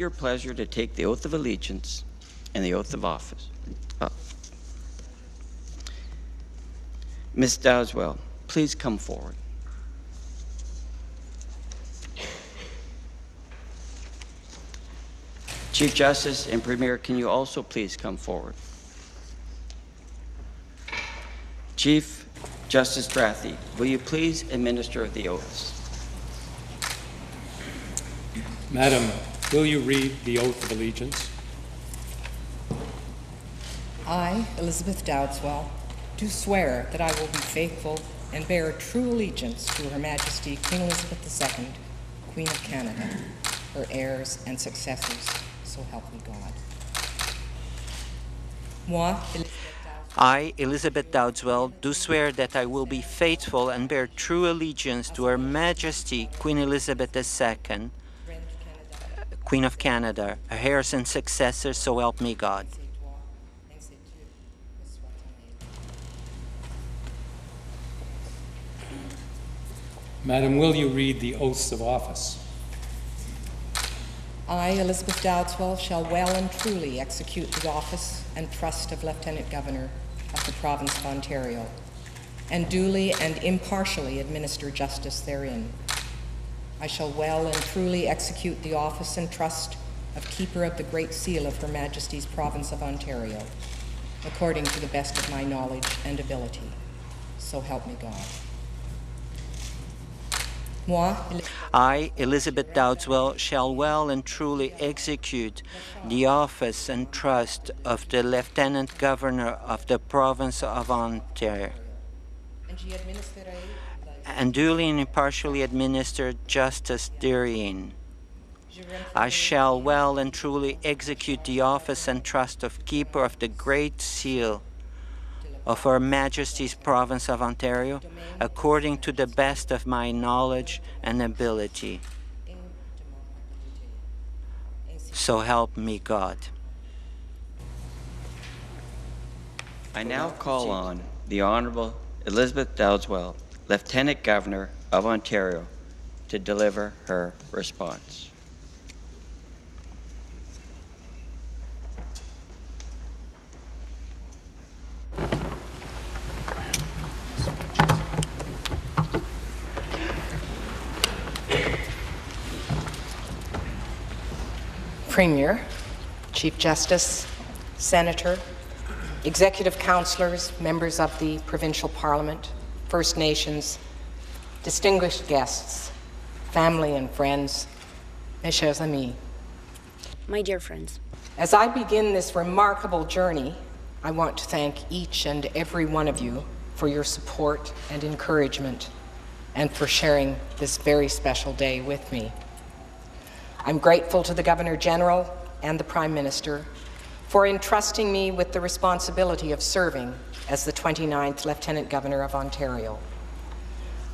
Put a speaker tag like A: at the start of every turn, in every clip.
A: your pleasure to take the oath of allegiance and the oath of office. Ms. Dowdeswell, please come forward. Chief Justice and Premier, can you also please come forward? Chief Justice Strathy, will you please administer the oaths?
B: Madam, will you read the oath of allegiance?
C: I, Elizabeth Dowdeswell, do swear that I will be faithful and bear true allegiance to Her Majesty Queen Elizabeth II, Queen of Canada, her heirs and successors, so help me God.
D: I, Elizabeth Dowdeswell, do swear that I will be faithful and bear true allegiance to Her Majesty Queen Elizabeth II, Queen of Canada, her heirs and successors, so help me God.
B: Madam, will you read the oaths of office?
C: I, Elizabeth Dowdeswell, shall well and truly execute the office and trust of Lieutenant Governor of the Province of Ontario, and duly and impartially administer justice therein. I shall well and truly execute the office and trust of Keeper of the Great Seal of Her Majesty's Province of Ontario, according to the best of my knowledge and ability. So help me God.
D: I, Elizabeth Dowdeswell, shall well and truly execute the office and trust of the Lieutenant Governor of the Province of Ontario, and duly and impartially administer justice therein. I shall well and truly execute the office and trust of Keeper of the Great Seal of Her Majesty's Province of Ontario, according to the best of my knowledge and ability. So help me God.
A: I now call on the Honourable Elizabeth Dowdeswell, Lieutenant Governor of Ontario, to deliver her response.
C: Premier, Chief Justice, Senator, Executive Councillors, members of the Provincial Parliament, First Nations, distinguished guests, family and friends, mes chers amis.
E: My dear friends.
C: As I begin this remarkable journey, I want to thank each and every one of you for your support and encouragement and for sharing this very special day with me. I'm grateful to the Governor-General and the Prime Minister for entrusting me with the responsibility of serving as the 29th Lieutenant Governor of Ontario.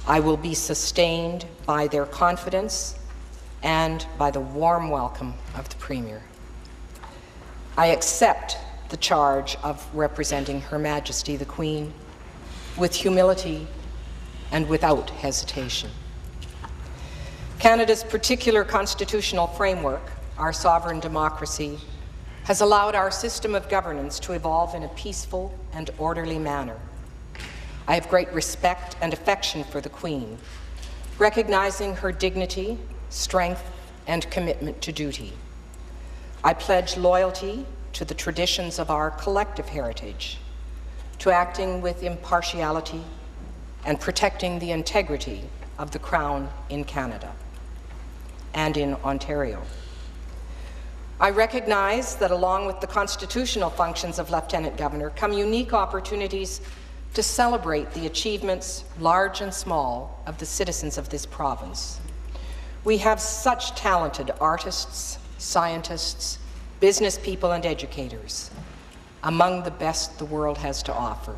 C: I will be sustained by their confidence and by the warm welcome of the Premier. I accept the charge of representing Her Majesty the Queen with humility and without hesitation. Canada's particular constitutional framework, our sovereign democracy, has allowed our system of governance to evolve in a peaceful and orderly manner. I have great respect and affection for the Queen, recognizing her dignity, strength, and commitment to duty. I pledge loyalty to the traditions of our collective heritage, to acting with impartiality and protecting the integrity of the Crown in Canada and in Ontario. I recognize that along with the constitutional functions of Lieutenant Governor come unique opportunities to celebrate the achievements, large and small, of the citizens of this province. We have such talented artists, scientists, business people and educators, among the best the world has to offer.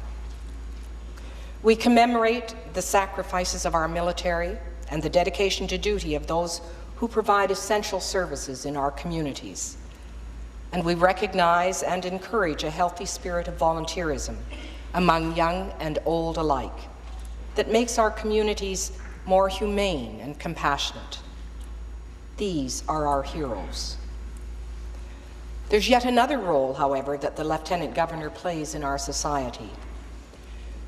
C: We commemorate the sacrifices of our military and the dedication to duty of those who provide essential services in our communities. And we recognize and encourage a healthy spirit of volunteerism among young and old alike that makes our communities more humane and compassionate. These are our heroes, There's yet another role, however, that the Lieutenant Governor plays in our society.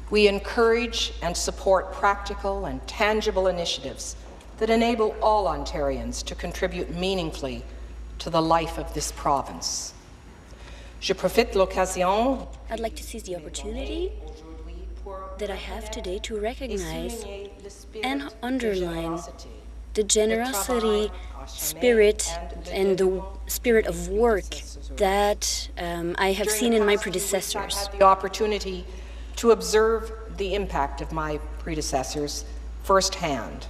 C: We encourage and support practical and tangible initiatives that enable all Ontarians to contribute meaningfully to the life of this province. Je profite de l'occasion
E: I'd like to seize the opportunity that I have today to recognize and underline the generosity, spirit, and the spirit of work that I have seen in my predecessors.
C: I had the opportunity to observe the impact of my predecessors firsthand.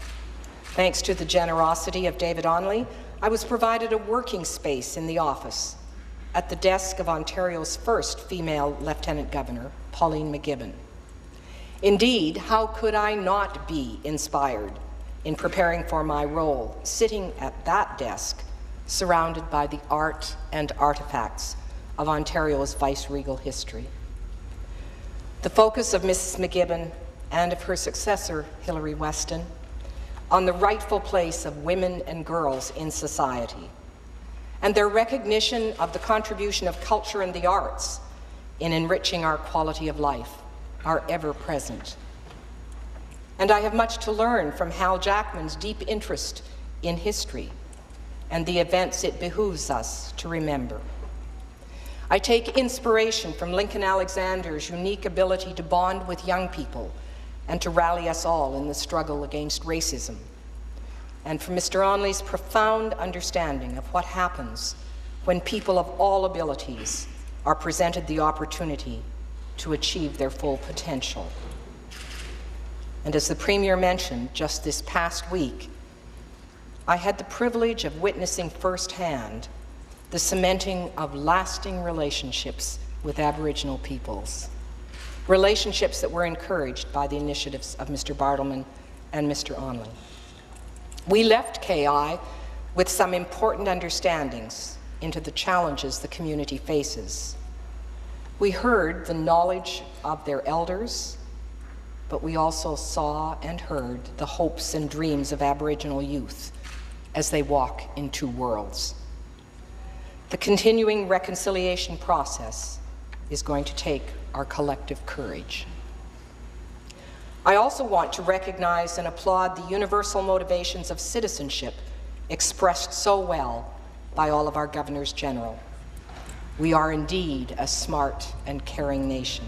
C: Thanks to the generosity of David Onley, I was provided a working space in the office at the desk of Ontario's first female Lieutenant Governor, Pauline McGibbon. Indeed, how could I not be inspired in preparing for my role, sitting at that desk, surrounded by the art and artifacts of Ontario's vice-regal history? The focus of Mrs. McGibbon and of her successor, Hilary Weston, on the rightful place of women and girls in society, and their recognition of the contribution of culture and the arts in enriching our quality of life are ever present. And I have much to learn from Hal Jackman's deep interest in history and the events it behooves us to remember. I take inspiration from Lincoln Alexander's unique ability to bond with young people and to rally us all in the struggle against racism, and from Mr. Onley's profound understanding of what happens when people of all abilities are presented the opportunity to achieve their full potential. And as the Premier mentioned just this past week, I had the privilege of witnessing firsthand the cementing of lasting relationships with Aboriginal peoples, relationships that were encouraged by the initiatives of Mr. Bartleman and Mr. Onley. We left KI with some important understandings into the challenges the community faces. We heard the knowledge of their elders, but we also saw and heard the hopes and dreams of Aboriginal youth as they walk in two worlds. The continuing reconciliation process is going to take our collective courage. I also want to recognize and applaud the universal motivations of citizenship expressed so well by all of our Governors General. We are indeed a smart and caring nation.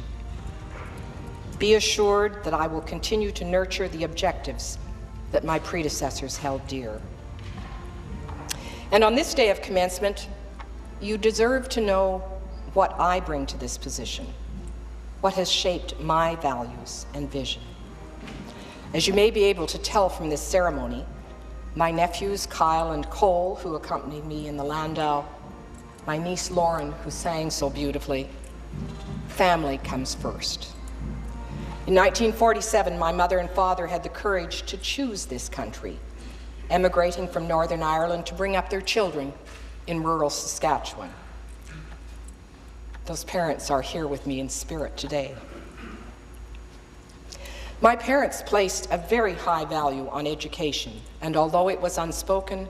C: Be assured that I will continue to nurture the objectives that my predecessors held dear. And on this day of commencement, you deserve to know what I bring to this position, what has shaped my values and vision. As you may be able to tell from this ceremony, my nephews Kyle and Cole, who accompanied me in the landau, my niece Lauren, who sang so beautifully, family comes first. In 1947, my mother and father had the courage to choose this country, emigrating from Northern Ireland to bring up their children in rural Saskatchewan. Those parents are here with me in spirit today. My parents placed a very high value on education, and although it was unspoken,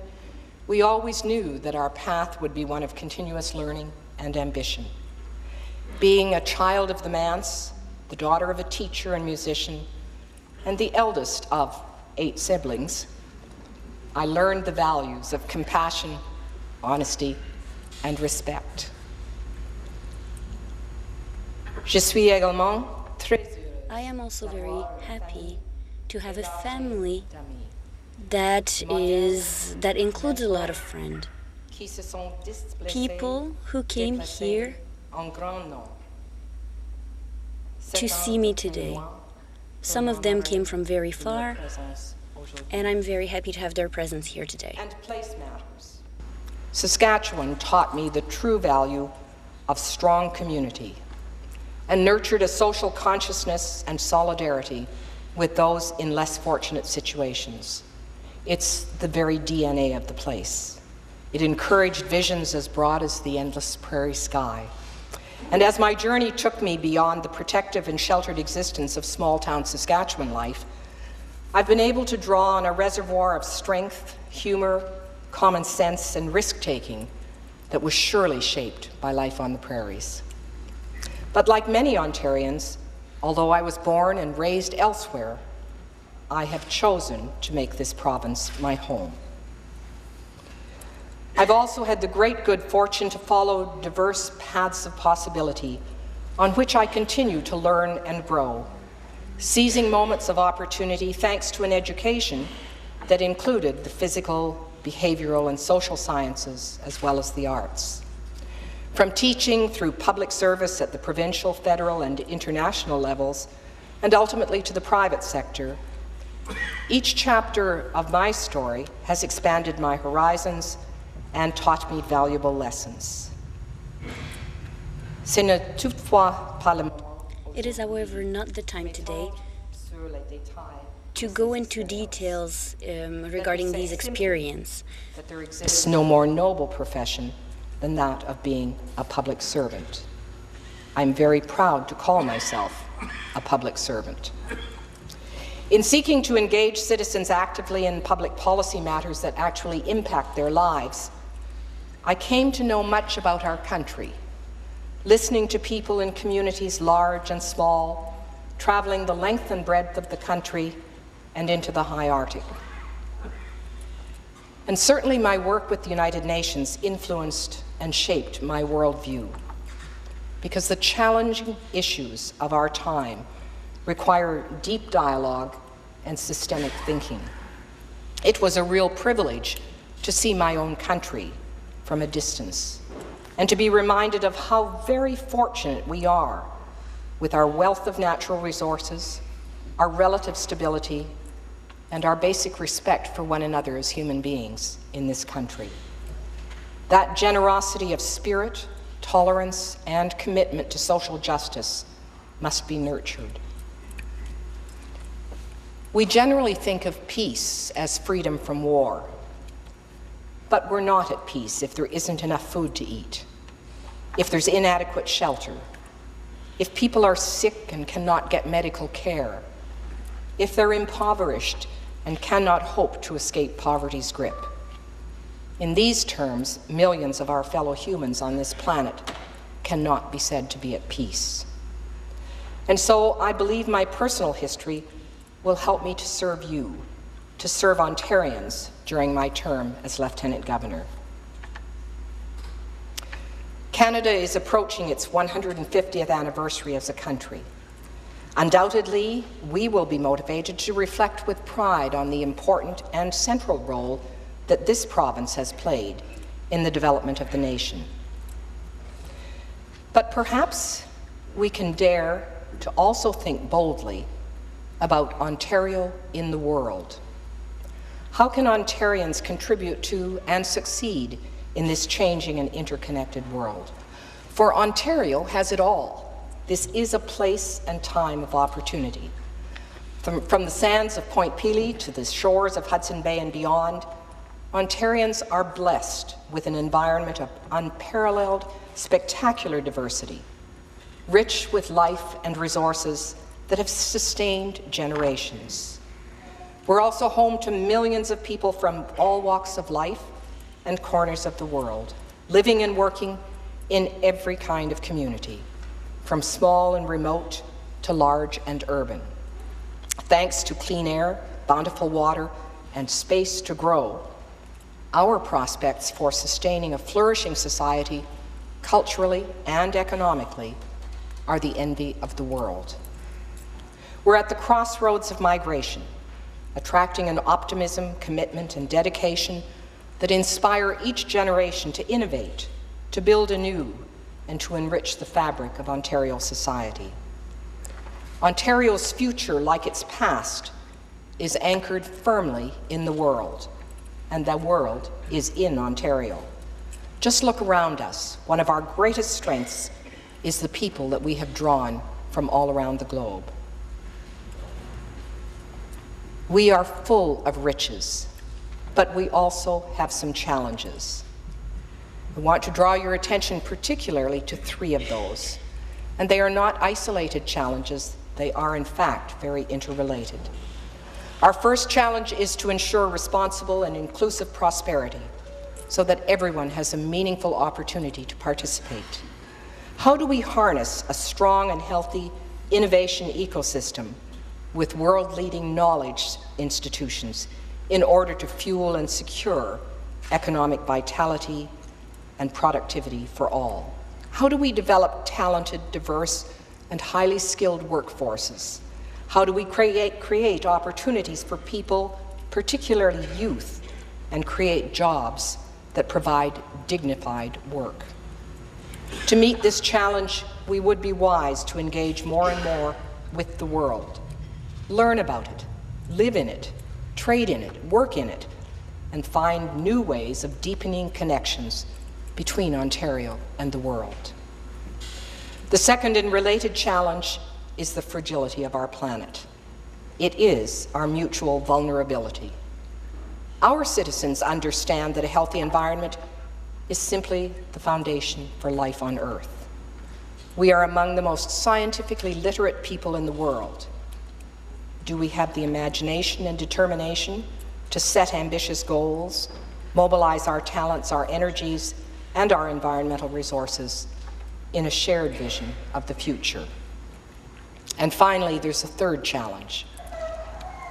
C: we always knew that our path would be one of continuous learning and ambition. Being a child of the manse, the daughter of a teacher and musician, and the eldest of 8 siblings, I learned the values of compassion, honesty, and respect. Je suis également très
E: I am also very happy to have a family that includes a lot of friends. People who came here to see me today. Some of them came from very far, and I'm very happy to have their presence here today.
C: And place matters. Saskatchewan taught me the true value of strong community and nurtured a social consciousness and solidarity with those in less fortunate situations. It's the very DNA of the place. It encouraged visions as broad as the endless prairie sky. And as my journey took me beyond the protective and sheltered existence of small-town Saskatchewan life, I've been able to draw on a reservoir of strength, humor, common sense, and risk-taking that was surely shaped by life on the prairies. But like many Ontarians, although I was born and raised elsewhere, I have chosen to make this province my home. I've also had the great good fortune to follow diverse paths of possibility on which I continue to learn and grow, seizing moments of opportunity thanks to an education that included the physical, behavioral, and social sciences, as well as the arts. From teaching through public service at the provincial, federal, and international levels, and ultimately to the private sector, each chapter of my story has expanded my horizons and taught me valuable lessons.
E: It is, however, not the time today to go into details regarding these experiences.
C: That there exists no more noble profession than that of being a public servant. I'm very proud to call myself a public servant. In seeking to engage citizens actively in public policy matters that actually impact their lives, I came to know much about our country, listening to people in communities large and small, traveling the length and breadth of the country and into the high Arctic. And certainly my work with the United Nations influenced and shaped my worldview, because the challenging issues of our time require deep dialogue and systemic thinking. It was a real privilege to see my own country from a distance and to be reminded of how very fortunate we are with our wealth of natural resources, our relative stability, and our basic respect for one another as human beings in this country. That generosity of spirit, tolerance, and commitment to social justice must be nurtured. We generally think of peace as freedom from war, but we're not at peace if there isn't enough food to eat, if there's inadequate shelter, if people are sick and cannot get medical care, if they're impoverished and cannot hope to escape poverty's grip. In these terms, millions of our fellow humans on this planet cannot be said to be at peace. And so I believe my personal history will help me to serve you, to serve Ontarians during my term as Lieutenant Governor. Canada is approaching its 150th anniversary as a country. Undoubtedly, we will be motivated to reflect with pride on the important and central role that this province has played in the development of the nation. But perhaps we can dare to also think boldly about Ontario in the world. How can Ontarians contribute to and succeed in this changing and interconnected world? For Ontario has it all. This is a place and time of opportunity. From the sands of Point Pelee to the shores of Hudson Bay and beyond, Ontarians are blessed with an environment of unparalleled, spectacular diversity, rich with life and resources that have sustained generations. We're also home to millions of people from all walks of life and corners of the world, living and working in every kind of community, from small and remote to large and urban. Thanks to clean air, bountiful water, and space to grow, our prospects for sustaining a flourishing society, culturally and economically, are the envy of the world. We're at the crossroads of migration, attracting an optimism, commitment, and dedication that inspire each generation to innovate, to build anew, and to enrich the fabric of Ontario society. Ontario's future, like its past, is anchored firmly in the world, and the world is in Ontario. Just look around us. One of our greatest strengths is the people that we have drawn from all around the globe. We are full of riches, but we also have some challenges. I want to draw your attention particularly to 3 of those, and they are not isolated challenges. They are, in fact, very interrelated. Our first challenge is to ensure responsible and inclusive prosperity. so that everyone has a meaningful opportunity to participate? How do we harness a strong and healthy innovation ecosystem with world-leading knowledge institutions in order to fuel and secure economic vitality and productivity for all? How do we develop talented, diverse, and highly skilled workforces? How do we create opportunities for people, particularly youth, and create jobs that provide dignified work? To meet this challenge, we would be wise to engage more and more with the world. Learn about it, live in it, trade in it, work in it, and find new ways of deepening connections between Ontario and the world. The second and related challenge is the fragility of our planet. It is our mutual vulnerability. Our citizens understand that a healthy environment is simply the foundation for life on Earth. We are among the most scientifically literate people in the world. Do we have the imagination and determination to set ambitious goals, mobilize our talents, our energies, and our environmental resources in a shared vision of the future? And finally, there's a third challenge.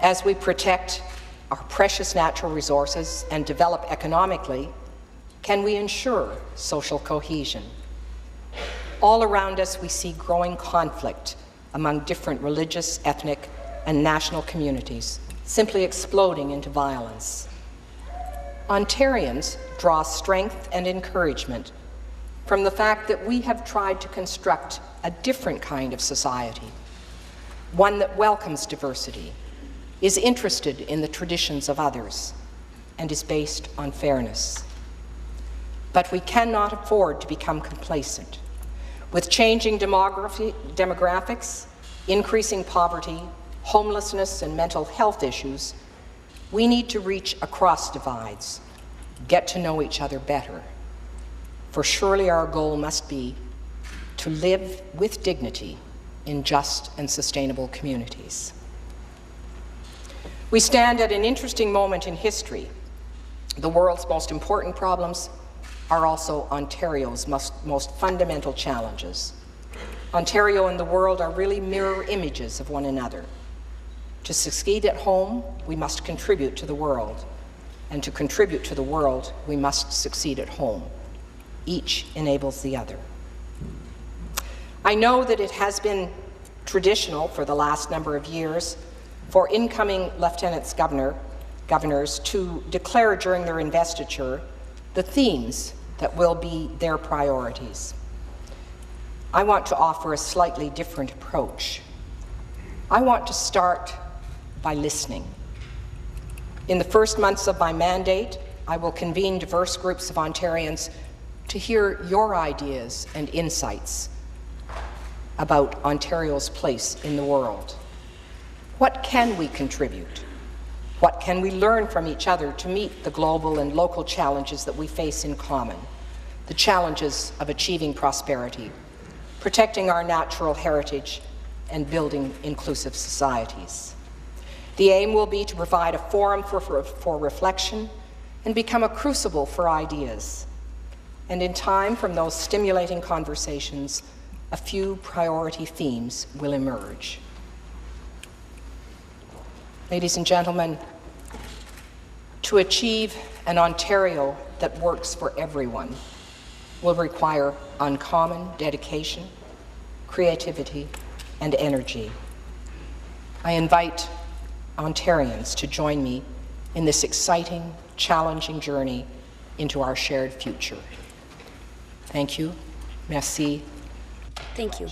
C: As we protect our precious natural resources and develop economically, can we ensure social cohesion? All around us, we see growing conflict among different religious, ethnic, and national communities, simply exploding into violence. Ontarians draw strength and encouragement from the fact that we have tried to construct a different kind of society, one that welcomes diversity, is interested in the traditions of others, and is based on fairness. But we cannot afford to become complacent. With changing demographics, increasing poverty, homelessness, and mental health issues, we need to reach across divides, get to know each other better. For surely our goal must be to live with dignity in just and sustainable communities. We stand at an interesting moment in history. The world's most important problems are also Ontario's most fundamental challenges. Ontario and the world are really mirror images of one another. To succeed at home, we must contribute to the world. And to contribute to the world, we must succeed at home. Each enables the other. I know that it has been traditional for the last number of years for incoming lieutenants governors to declare during their investiture the themes that will be their priorities. I want to offer a slightly different approach. I want to start by listening. In the first months of my mandate, I will convene diverse groups of Ontarians to hear your ideas and insights about Ontario's place in the world. What can we contribute? What can we learn from each other to meet the global and local challenges that we face in common? The challenges of achieving prosperity, protecting our natural heritage, and building inclusive societies. The aim will be to provide a forum for reflection and become a crucible for ideas. And in time, from those stimulating conversations, a few priority themes will emerge. Ladies and gentlemen, to achieve an Ontario that works for everyone will require uncommon dedication, creativity, and energy. I invite Ontarians to join me in this exciting, challenging journey into our shared future. Thank you. Merci.
E: Thank you.